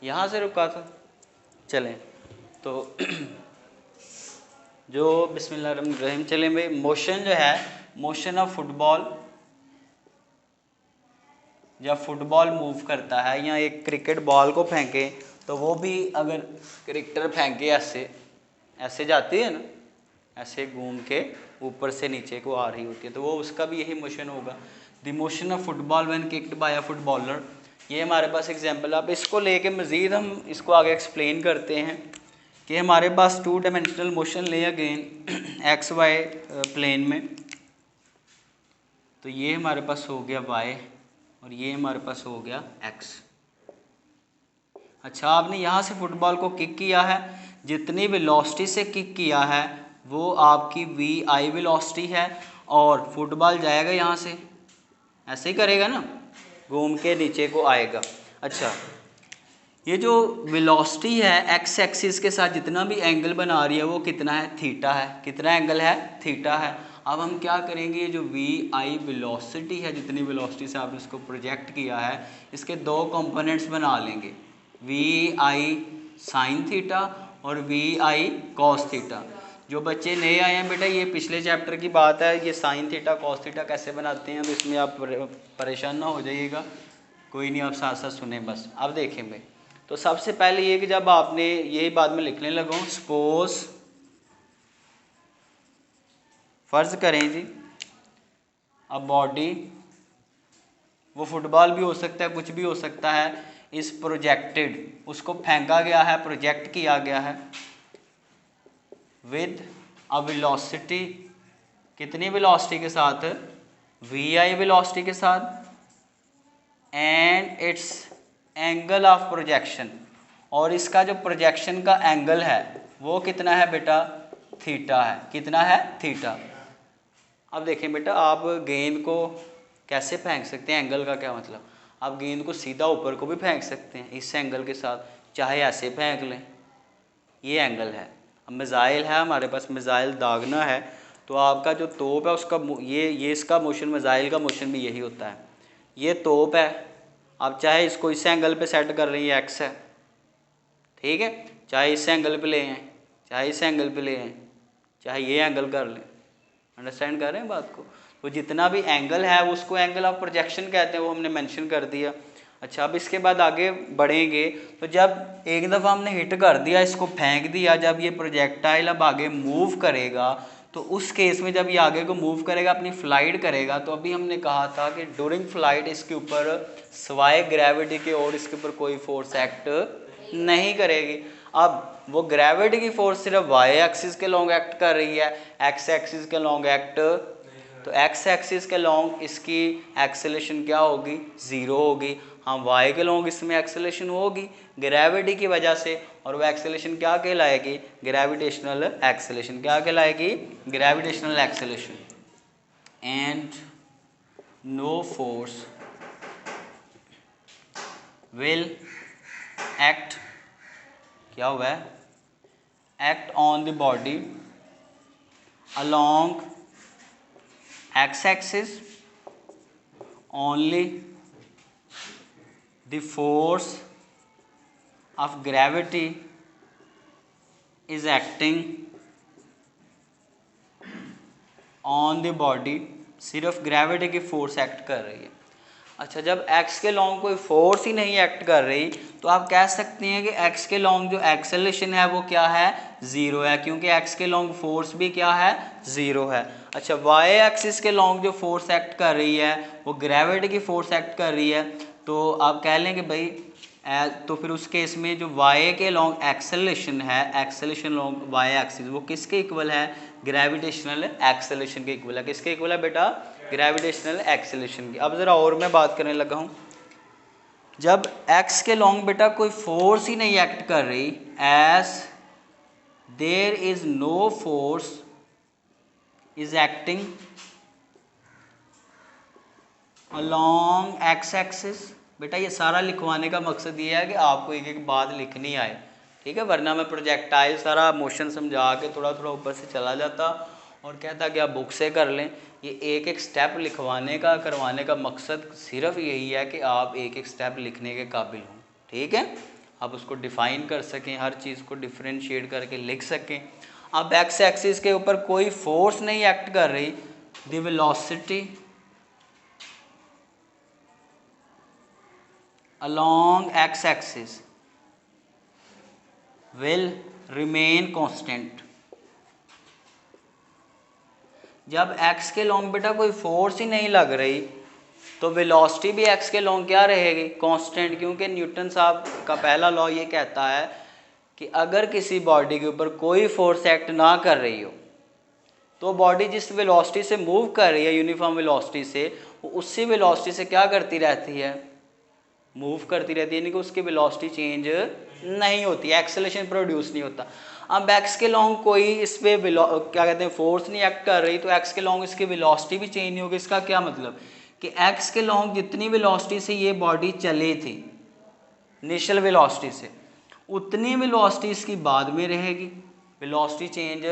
यहाँ से रुका था। चलें तो जो बिस्मिल्लाहिर्रहमानिर्रहीम, चलें भाई, मोशन जो है, मोशन ऑफ फुटबॉल, जब फुटबॉल मूव करता है या एक क्रिकेट बॉल को फेंके तो वो भी अगर क्रिकेटर फेंके ऐसे ऐसे जाती है ना, ऐसे घूम के ऊपर से नीचे को आ रही होती है, तो वो उसका भी यही मोशन होगा। The motion of football when kicked bye a footballer. ये हमारे पास एग्जांपल। अब इसको लेके मज़ीद हम इसको आगे एक्सप्लेन करते हैं कि हमारे पास टू डायमेंशनल मोशन ले अगेन एक्स वाई प्लेन में, तो ये हमारे पास हो गया वाई और ये हमारे पास हो गया एक्स। अच्छा, आपने यहाँ से फुटबॉल को किक किया है, जितनी वेलोसिटी से किक किया है वो आपकी वी आई वेलोसिटी है, और फुटबॉल जाएगा यहाँ से, ऐसे ही करेगा ना, घूम के नीचे को आएगा। अच्छा, ये जो वेलोसिटी है एक्स एक्सिस के साथ जितना भी एंगल बना रही है वो कितना है, थीटा है। कितना एंगल है, थीटा है। अब हम क्या करेंगे, ये जो वी आई वेलोसिटी है, जितनी वेलोसिटी से आपने इसको प्रोजेक्ट किया है, इसके दो कंपोनेंट्स बना लेंगे, वी आई साइन थीटा और वी आई कॉस थीटा। जो बच्चे नए आए हैं बेटा, ये पिछले चैप्टर की बात है, ये साइन थीटा कॉस थीटा कैसे बनाते हैं, तो इसमें आप परेशान ना हो जाइएगा, कोई नहीं, आप साथ साथ सुने बस। अब देखें भाई, तो सबसे पहले ये कि जब आपने यही बाद में लिखने लगा हूँ, सपोज फर्ज करें जी, अब बॉडी, वो फुटबॉल भी हो सकता है, कुछ भी हो सकता है, इस प्रोजेक्टेड, उसको फेंका गया है, प्रोजेक्ट किया गया है विद अ वेलोसिटी, कितनी वेलोसिटी के साथ, वी आई वेलोसिटी के साथ, and it's angle of projection, और इसका जो प्रोजेक्शन का एंगल है वो कितना है बेटा, थीटा है। कितना है, थीटा। अब देखें बेटा, आप गेंद को कैसे फेंक सकते हैं, एंगल का क्या मतलब, आप गेंद को सीधा ऊपर को भी फेंक सकते हैं इस एंगल के साथ, चाहे ऐसे फेंक लें, ये एंगल है। अब मिज़ाइल है हमारे पास, मिज़ाइल दागना है, तो आपका जो तोप है उसका ये इसका मोशन, मिज़ाइल का मोशन भी यही होता है। ये तोप है, आप चाहे इसको इस एंगल पे सेट कर रही है, एक्स है, ठीक है, चाहे इस एंगल पे ले आए, चाहे इस एंगल पे ले आए, चाहे ये एंगल कर लें। अंडरस्टैंड कर रहे हैं बात को। तो जितना भी एंगल है उसको एंगल ऑफ प्रोजेक्शन कहते हैं, वो हमने मेंशन कर दिया। अच्छा, अब इसके बाद आगे बढ़ेंगे, तो जब एक दफ़ा हमने हिट कर दिया, इसको फेंक दिया, जब ये प्रोजेक्टाइल अब आगे मूव करेगा, तो उस केस में जब ये आगे को मूव करेगा, अपनी फ्लाइट करेगा, तो अभी हमने कहा था कि ड्यूरिंग फ्लाइट इसके ऊपर सवाए ग्रेविटी के और इसके ऊपर कोई फोर्स एक्ट नहीं करेगी। अब वो ग्रेविटी की फोर्स सिर्फ वाई एक्सिस के लॉन्ग एक्ट कर रही है, एक्स एक्सिस के लॉन्ग एक्ट, तो एक्स एक्सिस के लॉन्ग इसकी एक्सेलेरेशन क्या होगी, ज़ीरो होगी। हाँ, वाई के लॉन्ग इसमें एक्सेलेरेशन होगी ग्रेविटी की वजह से, और वो एक्सेलेरेशन क्या कहलाएगी, ग्रेविटेशनल एक्सेलेरेशन। क्या कहलाएगी, gravitational acceleration. And no force will act, क्या हुआ है, act on the body along x axis, only the force of gravity is acting on the body, सिर्फ ग्रेविटी की फोर्स एक्ट कर रही है। अच्छा, जब x के लॉन्ग कोई फोर्स ही नहीं एक्ट कर रही, तो आप कह सकते हैं कि x के लॉन्ग जो एक्सेलेरेशन है वो क्या है, ज़ीरो है, क्योंकि x के लॉन्ग फोर्स भी क्या है, ज़ीरो है। अच्छा, y एक्सिस के लॉन्ग जो फोर्स एक्ट कर रही है वो ग्रेविटी की फोर्स एक्ट कर रही है, तो आप कह लें कि भाई तो फिर उस केस में जो y के लॉन्ग एक्सेलेरेशन है, एक्सेलेरेशन लॉन्ग y एक्सिस, वो किसके इक्वल है, ग्रेविटेशनल एक्सेलेरेशन के इक्वल है। किसके इक्वल है बेटा, ग्रेविटेशनल एक्सेलेरेशन की। अब ज़रा और मैं बात करने लगा हूँ, जब x के लॉन्ग बेटा कोई फोर्स ही नहीं एक्ट कर रही, as there is no force is acting along x axis. बेटा ये सारा लिखवाने का मकसद ये है कि आपको एक एक बात लिखनी आए, ठीक है, वरना मैं प्रोजेक्टाइल सारा मोशन समझा के थोड़ा थोड़ा ऊपर से चला जाता और कहता कि आप बुक से कर लें। ये एक एक स्टेप लिखवाने का, करवाने का मकसद सिर्फ यही है कि आप एक एक स्टेप लिखने के काबिल हों, ठीक है। आप उसको डिफाइन कर सकें, हर चीज़ को डिफ्रेंशिएट करके लिख सकें। अब एक्स एक्सिस के ऊपर कोई फोर्स नहीं एक्ट कर रही, the velocity along x axis will remain constant। जब x के लॉन्ग बेटा कोई फोर्स ही नहीं लग रही तो वेलोसिटी भी x के लॉन्ग क्या रहेगी, कांस्टेंट, क्योंकि न्यूटन साहब का पहला लॉ ये कहता है कि अगर किसी बॉडी के ऊपर कोई फोर्स एक्ट ना कर रही हो तो बॉडी जिस वेलोसिटी से मूव कर रही है यूनिफॉर्म वेलोसिटी से, वो उसी वेलोसिटी से क्या करती रहती है, मूव करती रहती है, यानी कि उसकी वेलोसिटी चेंज नहीं होती, एक्सेलरेशन प्रोड्यूस नहीं होता। अब एक्स के लॉन्ग कोई इस पे क्या कहते हैं फोर्स नहीं एक्ट कर रही तो एक्स के लॉन्ग इसकी वेलोसिटी भी चेंज नहीं होगी। इसका क्या मतलब कि एक्स के लॉन्ग जितनी वेलोसिटी से ये बॉडी चली थी इनिशियल वेलोसिटी से, उतनी वेलोसिटी इसकी बाद में रहेगी, वेलोसिटी चेंज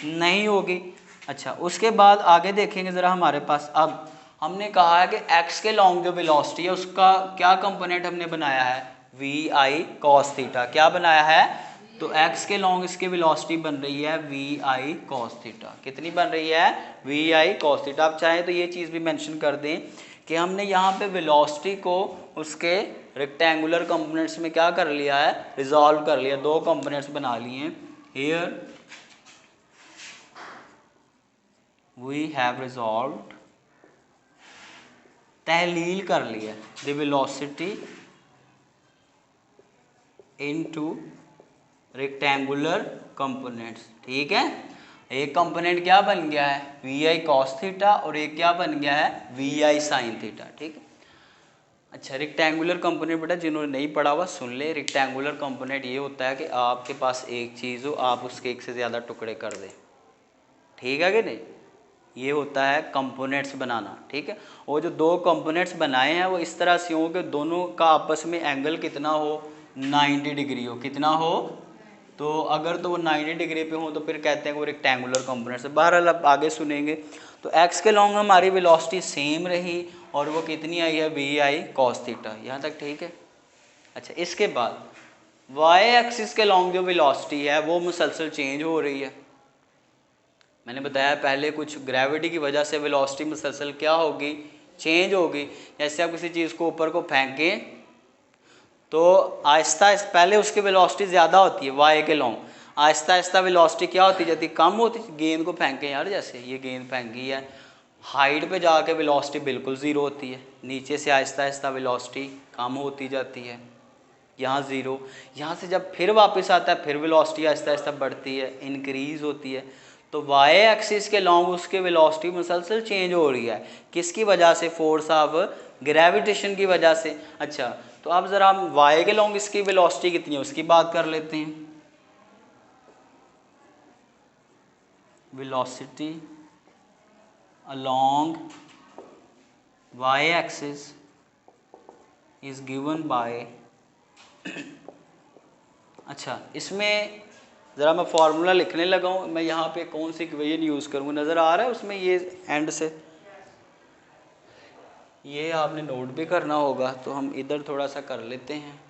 नहीं होगी। अच्छा, उसके बाद आगे देखेंगे ज़रा हमारे पास। अब हमने कहा है कि x के लॉन्ग जो वेलोसिटी है उसका क्या कंपोनेंट हमने बनाया है, वी आई कॉस थीटा। क्या बनाया है, तो x के लॉन्ग इसकी वेलोसिटी बन रही है वी आई कॉस थीटा। कितनी बन रही है, वी आई कॉस थीटा। आप चाहें तो ये चीज़ भी मेंशन कर दें कि हमने यहाँ पे वेलोसिटी को उसके रेक्टेंगुलर कंपोनेंट्स में क्या कर लिया है, रिजॉल्व कर लिया, दो कंपोनेंट्स बना लिए हैं। हियर वी हैव रिजॉल्व्ड, तहलील कर लिया the velocity into rectangular components. ठीक है, एक कंपोनेंट क्या बन गया है, वी आई कॉस थीटा, और एक क्या बन गया है, वी आई साइन थीटा। ठीक है। अच्छा, रेक्टेंगुलर कंपोनेंट बेटा जिन्होंने नहीं पढ़ा हुआ सुन ले। रेक्टेंगुलर कंपोनेंट ये होता है कि आपके पास एक चीज़ हो, आप उसके एक से ज़्यादा टुकड़े कर दें। ठीक है कि नहीं, ये होता है कंपोनेंट्स बनाना। ठीक है, और जो दो कंपोनेंट्स बनाए हैं वो इस तरह से हो कि दोनों का आपस में एंगल कितना हो, 90 डिग्री हो। कितना हो, तो अगर तो वो 90 डिग्री पे हो तो फिर कहते हैं कि वो रेक्टेंगुलर कंपोनेंट्स है। बहरहाल अब आगे सुनेंगे। तो एक्स के लॉन्ग हमारी वेलोसिटी सेम रही और वो कितनी आई है, वी आई कॉस थीटा। यहाँ तक ठीक है। अच्छा, इसके बाद वाई एक्सिस के लॉन्ग जो वेलोसिटी है वो मुसलसल चेंज हो रही है। मैंने बताया पहले, कुछ ग्रेविटी की वजह से वेलोसिटी मुसलसल क्या होगी, चेंज होगी। जैसे आप किसी चीज़ को ऊपर को फेंकें तो आहिस्ता पहले उसकी वेलोसिटी ज़्यादा होती है वाई के लॉन्ग, आहिस्ता आहिस्ता वेलोसिटी क्या होती जाती, कम होती। गेंद को फेंकें यार, जैसे ये गेंद फेंकी है, हाइट पे जाके वेलोसिटी बिल्कुल ज़ीरो होती है, नीचे से आहिस्ता आहिस्ता वेलोसिटी कम होती जाती है, यहाँ ज़ीरो। यहाँ से जब फिर वापस आता है फिर वेलोसिटी आहिस्ता आहिस्ता बढ़ती है, इंक्रीज़ होती है। तो वाई एक्सिस के लॉन्ग उसके वेलोसिटी मुसलसल चेंज हो रही है, किसकी वजह से, फोर्स ऑफ ग्रेविटेशन की वजह से। अच्छा, तो अब ज़रा हम वाई के लॉन्ग इसकी वेलोसिटी कितनी है उसकी बात कर लेते हैं। Velocity along y axis is given by अच्छा, इसमें ज़रा मैं फार्मूला लिखने लगा हूँ। मैं यहाँ पे कौन सी इक्वेशन यूज़ करूँगा, नज़र आ रहा है उसमें, ये एंड से ये आपने नोट भी करना होगा, तो हम इधर थोड़ा सा कर लेते हैं।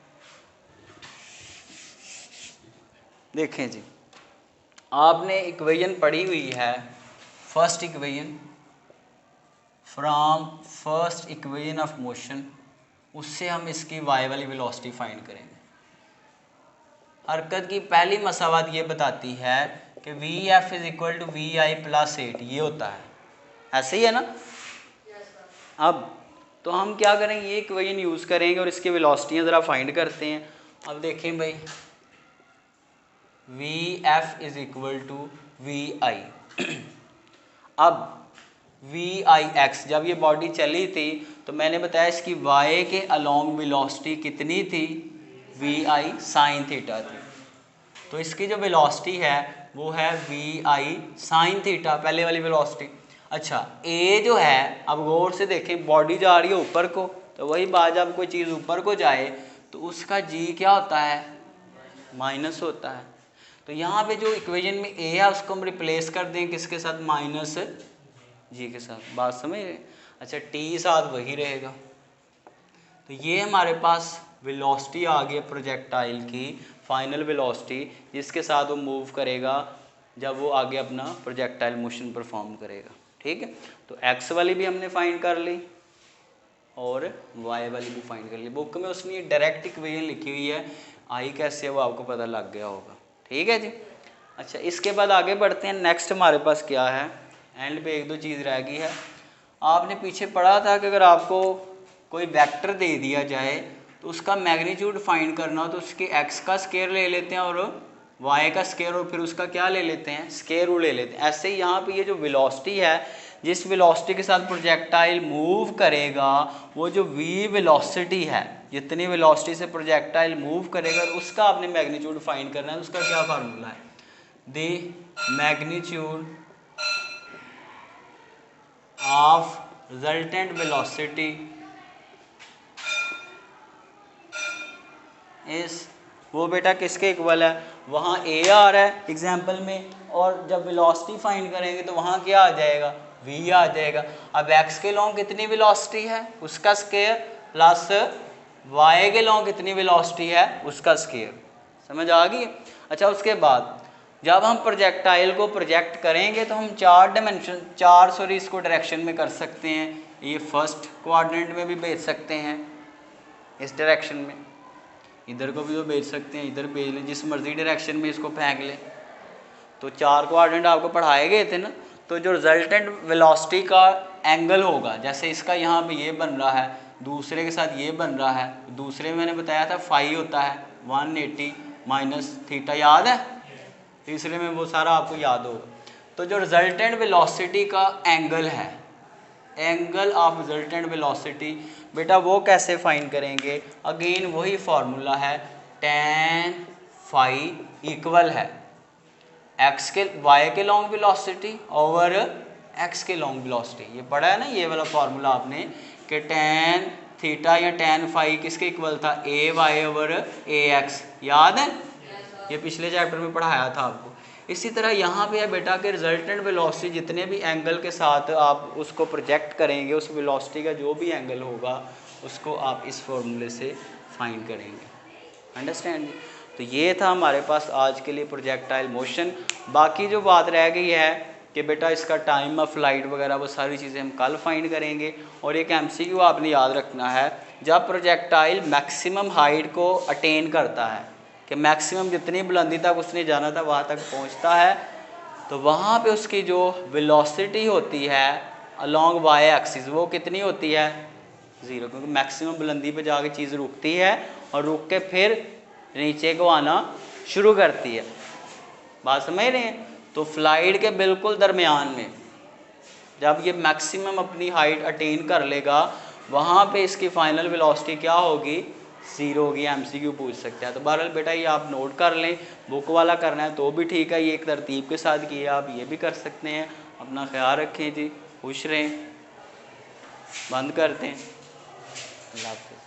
देखें जी, आपने इक्वेशन पढ़ी हुई है, first equation from first equation of motion, उससे हम इसकी वाई वाली वेलोसिटी फाइंड करेंगे। हरकत की पहली मसावत ये बताती है कि V F is equal to we I plus 8, ये होता है, ऐसे ही है ना। अब तो हम क्या करेंगे, ये इक्वेशन यूज़ करेंगे और इसकी वेलोसिटियाँ ज़रा फाइंड करते हैं। अब देखें भाई, v F is equal to we i. अब वी आई एक्स, जब ये बॉडी चली थी तो मैंने बताया इसकी वाई के अलोंग वेलोसिटी कितनी थी, वी आई साइन थीटा थी। तो इसकी जो वेलोसिटी है वो है वी आई साइन थीटा, पहले वाली वेलोसिटी। अच्छा, ए जो है, अब गौर से देखें, बॉडी जा रही है ऊपर को, तो वही बात, जब कोई चीज़ ऊपर को जाए तो उसका जी क्या होता है, माइनस होता है। तो यहाँ पे जो इक्वेशन में ए है उसको हम रिप्लेस कर दें किसके साथ, माइनस जी के साथ। बात समझ रहे? अच्छा, टी साथ वही रहेगा। तो ये हमारे पास वेलोसिटी आ गई प्रोजेक्टाइल की, फाइनल वेलोसिटी जिसके साथ वो मूव करेगा जब वो आगे अपना प्रोजेक्टाइल मोशन परफॉर्म करेगा। ठीक है, तो एक्स वाली भी हमने फाइंड कर ली और वाई वाली भी फाइंड कर ली। बुक में उसने डायरेक्ट इक्वेशन लिखी हुई है, आई कैसे है वो आपको पता लग गया होगा। ठीक है जी। अच्छा, इसके बाद आगे बढ़ते हैं। नेक्स्ट हमारे पास क्या है, एंड पे एक दो चीज़ रह गई है। आपने पीछे पढ़ा था कि अगर आपको कोई वेक्टर दे दिया जाए तो उसका मैग्नीट्यूड फाइंड करना हो तो उसके एक्स का स्केयर ले लेते हैं और वाई का स्केयर, और फिर उसका क्या ले लेते हैं, स्केयर रूट ले लेते हैं। ऐसे ही यहाँ पे ये जो वेलोसिटी है, जिस वेलोसिटी के साथ प्रोजेक्टाइल मूव करेगा, वो जो v वेलोसिटी है, जितनी वेलोसिटी से प्रोजेक्टाइल मूव करेगा उसका आपने मैग्नीट्यूड फाइंड करना है। उसका क्या फार्मूला है, the magnitude of resultant velocity इस, वो बेटा किसके इक्वल है, वहाँ a आ रहा है एग्जाम्पल में, और जब वेलोसिटी फाइंड करेंगे तो वहाँ क्या आ जाएगा, v आ जाएगा। अब x के लॉन्ग कितनी वेलोसिटी है उसका स्केयर, प्लस y के लॉन्ग कितनी वेलोसिटी है उसका स्केयर। समझ आ गई। अच्छा, उसके बाद जब हम प्रोजेक्टाइल को प्रोजेक्ट करेंगे तो हम चार इसको डायरेक्शन में कर सकते हैं। ये फर्स्ट क्वाड्रेंट में भी भेज सकते हैं, इस डायरेक्शन में, इधर को भी वो भेज सकते हैं, इधर भेज लें, जिस मर्जी डायरेक्शन में इसको फेंक लें। तो चार क्वाड्रेंट आपको पढ़ाए गए थे ना। तो जो रिजल्टेंट वेलोसिटी का एंगल होगा, जैसे इसका यहाँ पे ये बन रहा है, दूसरे के साथ ये बन रहा है, दूसरे में मैंने बताया था फाई होता है 180 माइनस थीटा, याद है, तीसरे में वो सारा आपको याद होगा। तो जो रिजल्टेंट वेलोसिटी का एंगल है, एंगल ऑफ रिजल्टेंट वेलोसिटी, बेटा वो कैसे फाइंड करेंगे, अगेन वही फॉर्मूला है, tan फाई इक्वल है x के y के लॉन्ग वेलोसिटी ओवर x के लॉन्ग वेलोसिटी। ये पढ़ा है ना ये वाला फॉर्मूला आपने, कि tan थीटा या tan फाई किसके इक्वल था, ए वाई ओवर ए एक्स, याद है, ये पिछले चैप्टर में पढ़ाया था आपको। इसी तरह यहाँ पे है बेटा कि रिजल्टेंट वेलोसिटी जितने भी एंगल के साथ आप उसको प्रोजेक्ट करेंगे, उस वेलोसिटी का जो भी एंगल होगा उसको आप इस फॉर्मूले से फाइंड करेंगे। अंडरस्टैंड। तो ये था हमारे पास आज के लिए प्रोजेक्टाइल मोशन। बाकी जो बात रह गई है कि बेटा इसका टाइम ऑफ फ्लाइट वगैरह वो सारी चीज़ें हम कल फाइंड करेंगे। और एक MCQ आपने याद रखना है, जब प्रोजेक्टाइल मैक्सिमम हाइट को अटेन करता है कि मैक्सिमम जितनी बुलंदी तक उसने जाना था वहाँ तक पहुँचता है, तो वहाँ पे उसकी जो वेलोसिटी होती है अलोंग वाई एक्सिस वो कितनी होती है, 0, क्योंकि मैक्सिमम बुलंदी पे जाके चीज़ रुकती है और रुक के फिर नीचे को आना शुरू करती है। बात समझ रहे हैं। तो फ्लाइट के बिल्कुल दरमियान में जब ये मैक्सिमम अपनी हाइट अटेन कर लेगा, वहाँ पे इसकी फाइनल वेलोसिटी क्या होगी, 0 होगी। MCQ पूछ सकते हैं। तो बहरहाल बेटा ये आप नोट कर लें, बुक वाला करना है तो भी ठीक है, ये एक तरतीब के साथ किए आप ये भी कर सकते हैं। अपना ख्याल रखें जी, खुश रहें, बंद करते हैं, अल्लाह हाफ़िज़।